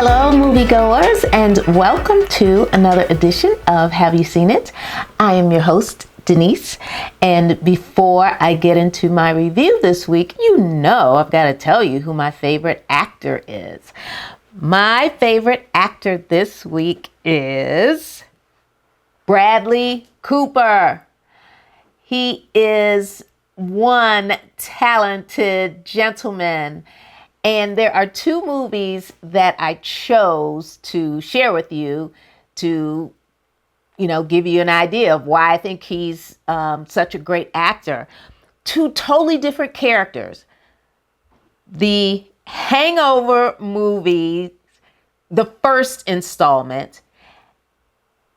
Hello, moviegoers, and welcome to another edition of Have You Seen It? I am your host, Denise, and before I get into my review this week, you know I've got to tell you who my favorite actor is. My favorite actor this week is Bradley Cooper. He is one talented gentleman. And there are two movies that I chose to share with you to, give you an idea of why I think he's such a great actor. Two totally different characters. The Hangover movie, the first installment,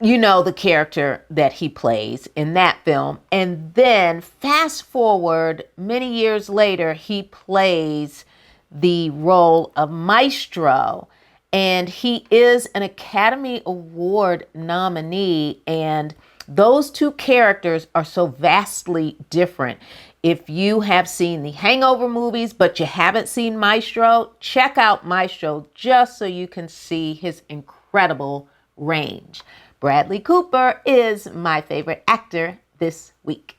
the character that he plays in that film. And then fast forward many years later, he plays the role of Maestro, and he is an Academy Award nominee, and those two characters are so vastly different. If you have seen the Hangover movies but you haven't seen Maestro, check out Maestro just so you can see his incredible range. Bradley Cooper is my favorite actor this week.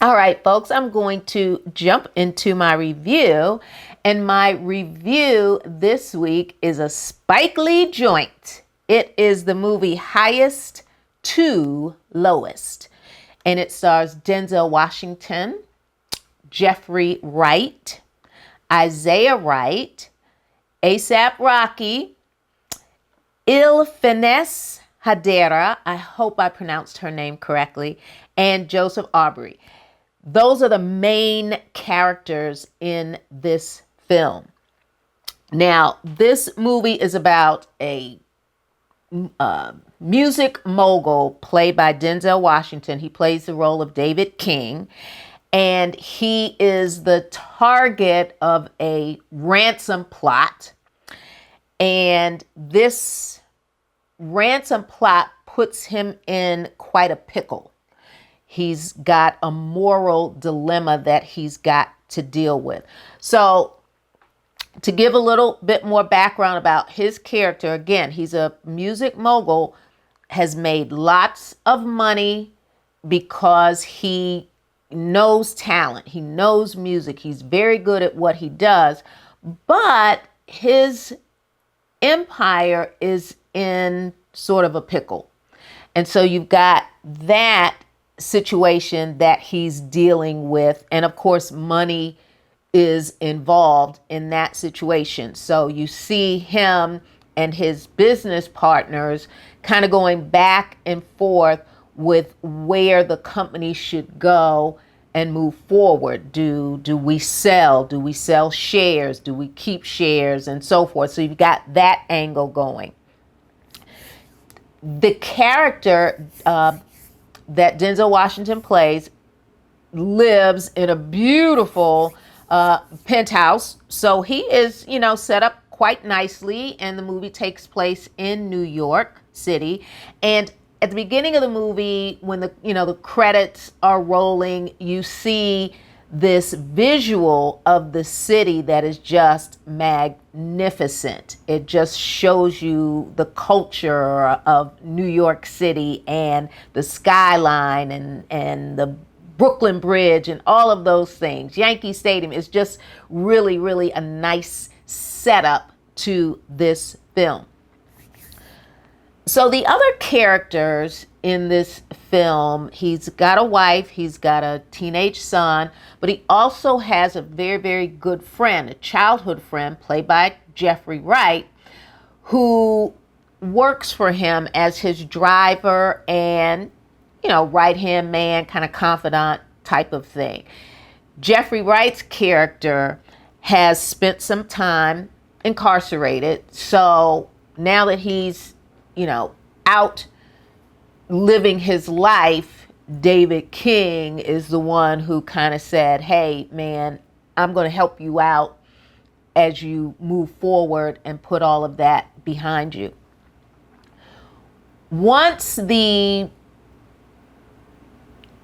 All right, folks, I'm going to jump into my review. And my review this week is a Spike Lee joint. It is the movie Highest to Lowest. And it stars Denzel Washington, Jeffrey Wright, Isaiah Wright, A$AP Rocky, Ilfines Hadera, I hope I pronounced her name correctly, and Joseph Aubrey. Those are the main characters in this film. Now, this movie is about a music mogul played by Denzel Washington. He plays the role of David King, and he is the target of a ransom plot. And this ransom plot puts him in quite a pickle. He's got a moral dilemma that he's got to deal with. So to give a little bit more background about his character, again, he's a music mogul, has made lots of money because he knows talent. He knows music. He's very good at what he does, but his empire is in sort of a pickle. And so you've got that situation that he's dealing with, and of course money is involved in that situation. So you see him and his business partners kind of going back and forth with where the company should go and move forward. Do we sell? Do we sell shares? Do we keep shares? And so forth. So you've got that angle going. The character that Denzel Washington plays lives in a beautiful penthouse. So he is, set up quite nicely, and the movie takes place in New York City. And at the beginning of the movie, when the credits are rolling, you see this visual of the city that is just magnificent. It just shows you the culture of New York City and the skyline and the Brooklyn Bridge and all of those things. Yankee Stadium is just really, really a nice setup to this film. So the other characters in this film, he's got a wife, he's got a teenage son, but he also has a very, very good friend, a childhood friend played by Jeffrey Wright, who works for him as his driver and, right-hand man, kind of confidant type of thing. Jeffrey Wright's character has spent some time incarcerated, so now that he's out living his life, David King is the one who kind of said, hey, man, I'm going to help you out as you move forward and put all of that behind you. Once the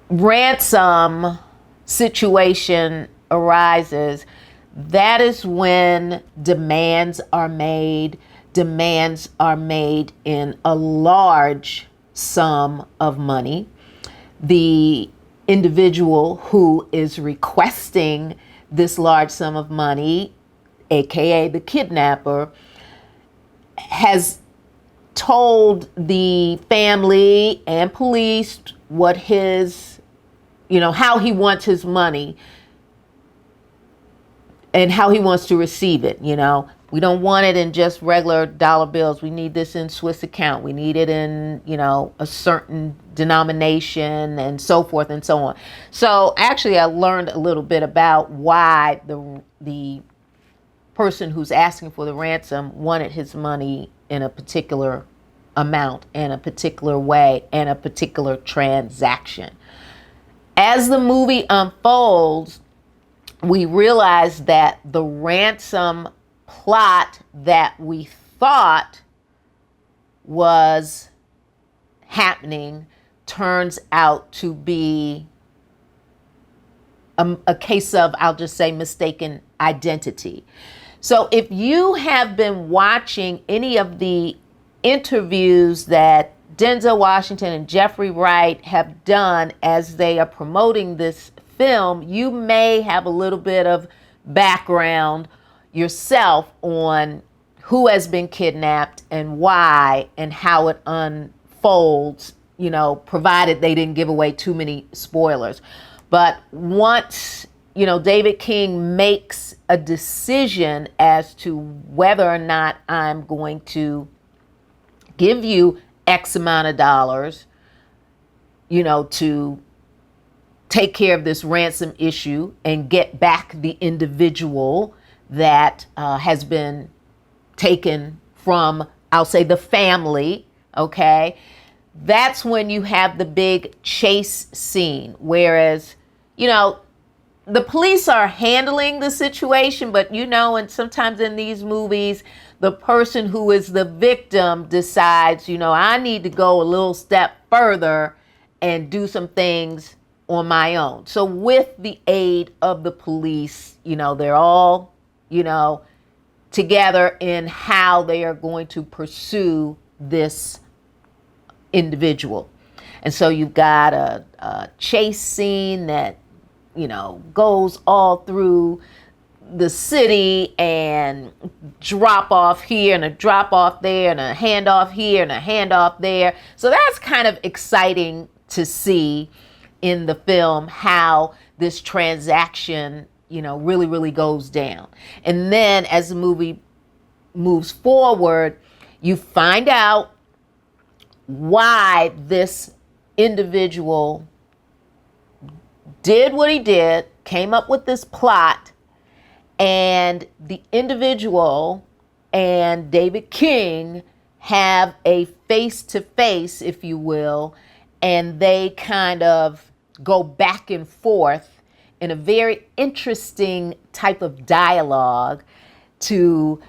ransom situation arises, that is when demands are made. demands are made in a large sum of money. The individual who is requesting this large sum of money, aka the kidnapper, has told the family and police what his, how he wants his money and how he wants to receive it. We don't want it in just regular dollar bills. We need this in Swiss account. We need it in, a certain denomination and so forth and so on. So actually I learned a little bit about why the person who's asking for the ransom wanted his money in a particular amount, in a particular way, and a particular transaction. As the movie unfolds, we realize that the ransom plot that we thought was happening turns out to be a case of, I'll just say, mistaken identity. So if you have been watching any of the interviews that Denzel Washington and Jeffrey Wright have done as they are promoting this film, you may have a little bit of background yourself on who has been kidnapped and why and how it unfolds, provided they didn't give away too many spoilers. But once, David King makes a decision as to whether or not I'm going to give you X amount of dollars, to take care of this ransom issue and get back the individual that has been taken from, I'll say, the family, okay? That's when you have the big chase scene. Whereas, the police are handling the situation, but and sometimes in these movies, the person who is the victim decides, I need to go a little step further and do some things on my own. So with the aid of the police, they're all, together in how they are going to pursue this individual. And so you've got a chase scene that, goes all through the city, and drop off here and a drop off there and a handoff here and a handoff there. So that's kind of exciting to see in the film how this transaction, really, really goes down. And then as the movie moves forward, you find out why this individual did what he did, came up with this plot, and the individual and David King have a face-to-face, if you will, and they kind of go back and forth in a very interesting type of dialogue to,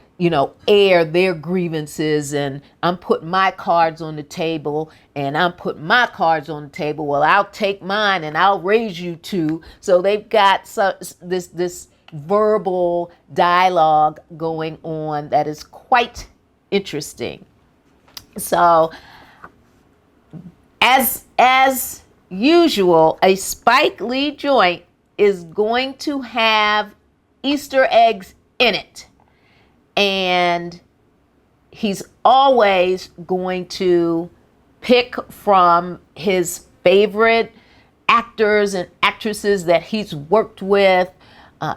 air their grievances. And I'm putting my cards on the table, and I'm putting my cards on the table. Well, I'll take mine and I'll raise you two. So they've got this verbal dialogue going on that is quite interesting. So as usual, a Spike Lee joint is going to have Easter eggs in it. And he's always going to pick from his favorite actors and actresses that he's worked with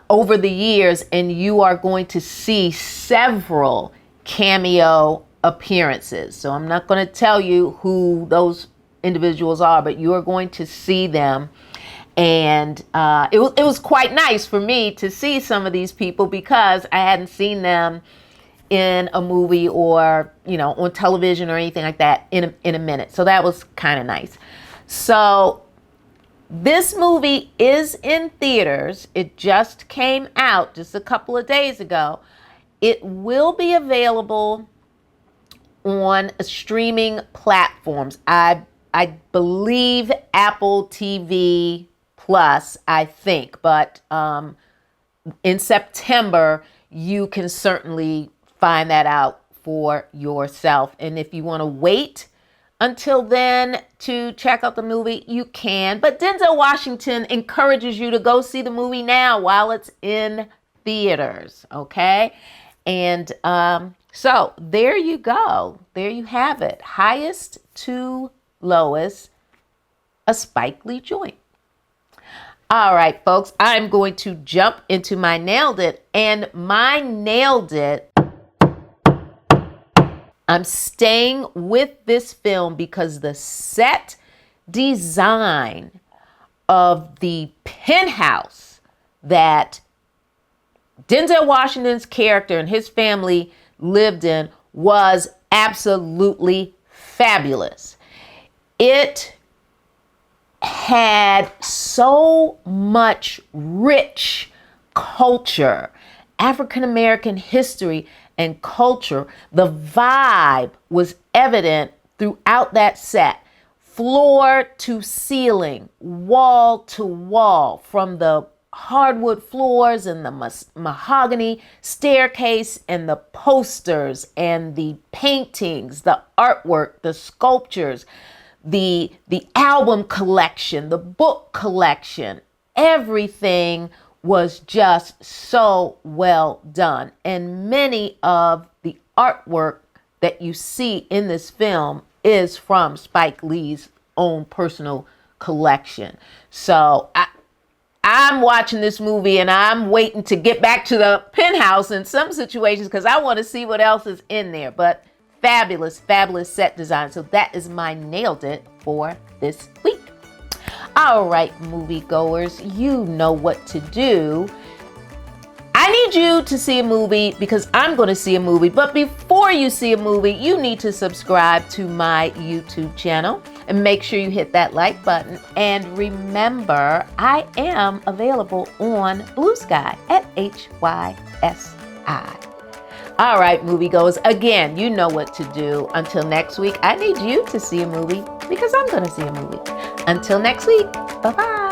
over the years, and you are going to see several cameo appearances. So I'm not going to tell you who those individuals are, but you are going to see them. And it was quite nice for me to see some of these people because I hadn't seen them in a movie or, on television or anything like that in a minute. So that was kind of nice. So this movie is in theaters. It just came out just a couple of days ago. It will be available on streaming platforms. I believe Apple TV Plus, I think, but in September, you can certainly find that out for yourself. And if you want to wait until then to check out the movie, you can. But Denzel Washington encourages you to go see the movie now while it's in theaters, okay? And so there you go. There you have it. Highest to lowest, a Spike Lee joint. All right, folks, I'm going to jump into my Nailed It. And my Nailed It, I'm staying with this film because the set design of the penthouse that Denzel Washington's character and his family lived in was absolutely fabulous. It had so much rich culture, African American history and culture. The vibe was evident throughout that set, floor to ceiling, wall to wall, from the hardwood floors and the mahogany staircase and the posters and the paintings, the artwork, the sculptures, the album collection, the book collection. Everything was just so well done. And many of the artwork that you see in this film is from Spike Lee's own personal collection. So I'm watching this movie and I'm waiting to get back to the penthouse in some situations because I want to see what else is in there. But fabulous, fabulous set design. So that is my Nailed It for this week. All right, moviegoers, you know what to do. I need you to see a movie because I'm going to see a movie. But before you see a movie, you need to subscribe to my YouTube channel and make sure you hit that like button. And remember, I am available on BlueSky at HYSI. All right, moviegoers, again, you know what to do. Until next week, I need you to see a movie because I'm going to see a movie. Until next week, bye-bye.